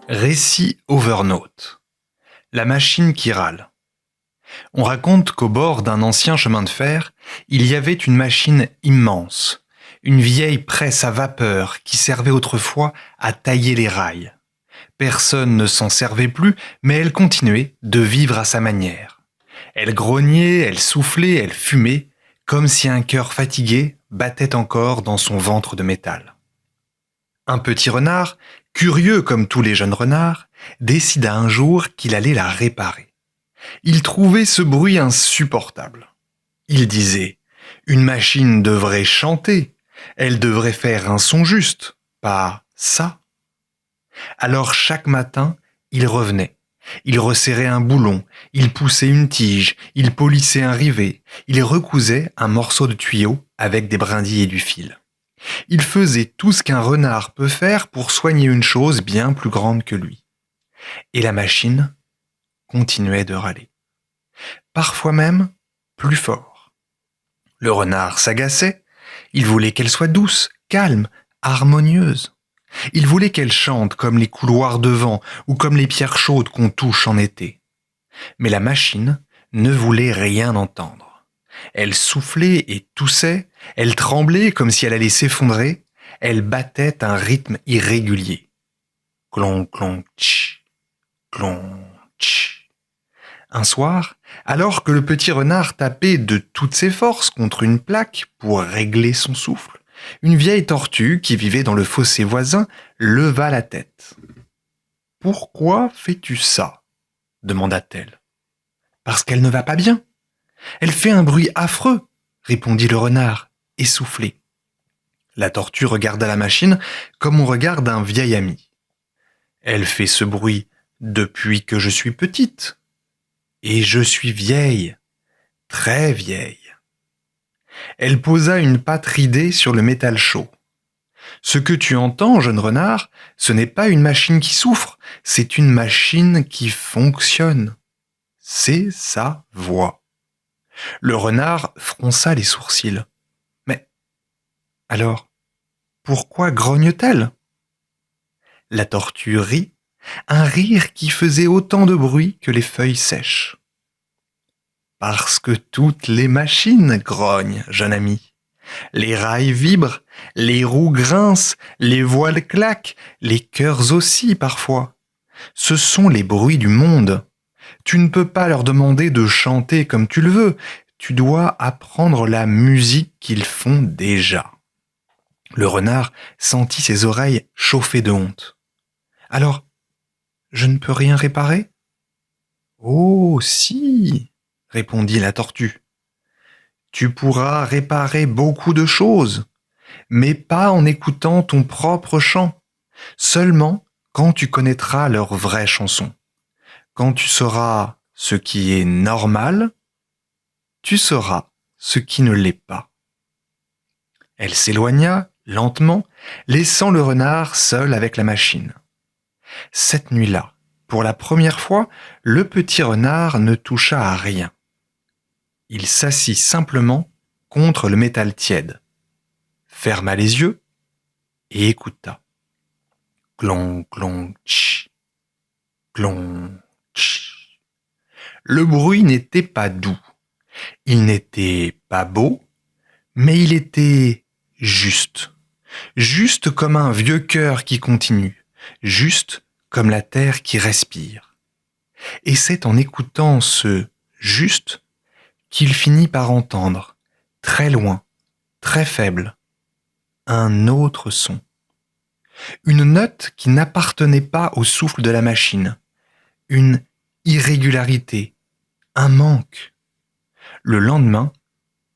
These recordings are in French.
Récit Overnote. La machine qui râle. On raconte qu'au bord d'un ancien chemin de fer, il y avait une machine immense, une vieille presse à vapeur qui servait autrefois à tailler les rails. Personne ne s'en servait plus, mais elle continuait de vivre à sa manière. Elle grognait, elle soufflait, elle fumait, comme si un cœur fatigué battait encore dans son ventre de métal. Un petit renard, curieux comme tous les jeunes renards, décida un jour qu'il allait la réparer. Il trouvait ce bruit insupportable. Il disait « Une machine devrait chanter, elle devrait faire un son juste, pas ça ». Alors chaque matin, il revenait. Il resserrait un boulon, il poussait une tige, il polissait un rivet, il recousait un morceau de tuyau avec des brindilles et du fil. Il faisait tout ce qu'un renard peut faire pour soigner une chose bien plus grande que lui. Et la machine continuait de râler. Parfois même plus fort. Le renard s'agaçait, il voulait qu'elle soit douce, calme, harmonieuse. Il voulait qu'elle chante comme les couloirs de vent ou comme les pierres chaudes qu'on touche en été. Mais la machine ne voulait rien entendre. Elle soufflait et toussait, elle tremblait comme si elle allait s'effondrer, elle battait un rythme irrégulier. Clon, clon, tch, clon, tch. Un soir, alors que le petit renard tapait de toutes ses forces contre une plaque pour régler son souffle, une vieille tortue qui vivait dans le fossé voisin leva la tête. « Pourquoi fais-tu ça ?» demanda-t-elle. « Parce qu'elle ne va pas bien. Elle fait un bruit affreux, » répondit le renard, essoufflé. La tortue regarda la machine comme on regarde un vieil ami. « Elle fait ce bruit depuis que je suis petite. Et je suis vieille, très vieille. » Elle posa une patte ridée sur le métal chaud. « Ce que tu entends, jeune renard, ce n'est pas une machine qui souffre, c'est une machine qui fonctionne. C'est sa voix. » Le renard fronça les sourcils. « Mais alors, pourquoi grogne-t-elle » La tortue rit, un rire qui faisait autant de bruit que les feuilles sèches. « Parce que toutes les machines grognent, jeune ami. Les rails vibrent, les roues grincent, les voiles claquent, les cœurs aussi parfois. Ce sont les bruits du monde. Tu ne peux pas leur demander de chanter comme tu le veux, tu dois apprendre la musique qu'ils font déjà. » Le renard sentit ses oreilles chauffer de honte. « Alors, je ne peux rien réparer ?»« Oh, si !» répondit la tortue. « Tu pourras réparer beaucoup de choses, mais pas en écoutant ton propre chant, seulement quand tu connaîtras leur vraie chanson. Quand tu sauras ce qui est normal, tu sauras ce qui ne l'est pas. » Elle s'éloigna lentement, laissant le renard seul avec la machine. Cette nuit-là, pour la première fois, le petit renard ne toucha à rien. Il s'assit simplement contre le métal tiède, ferma les yeux et écouta. Clon, clon, tch, clon, tch. Le bruit n'était pas doux, il n'était pas beau, mais il était juste. Juste comme un vieux cœur qui continue, juste comme la terre qui respire. Et c'est en écoutant ce juste qu'il finit par entendre, très loin, très faible, un autre son. Une note qui n'appartenait pas au souffle de la machine, une irrégularité, un manque. Le lendemain,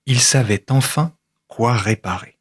il savait enfin quoi réparer.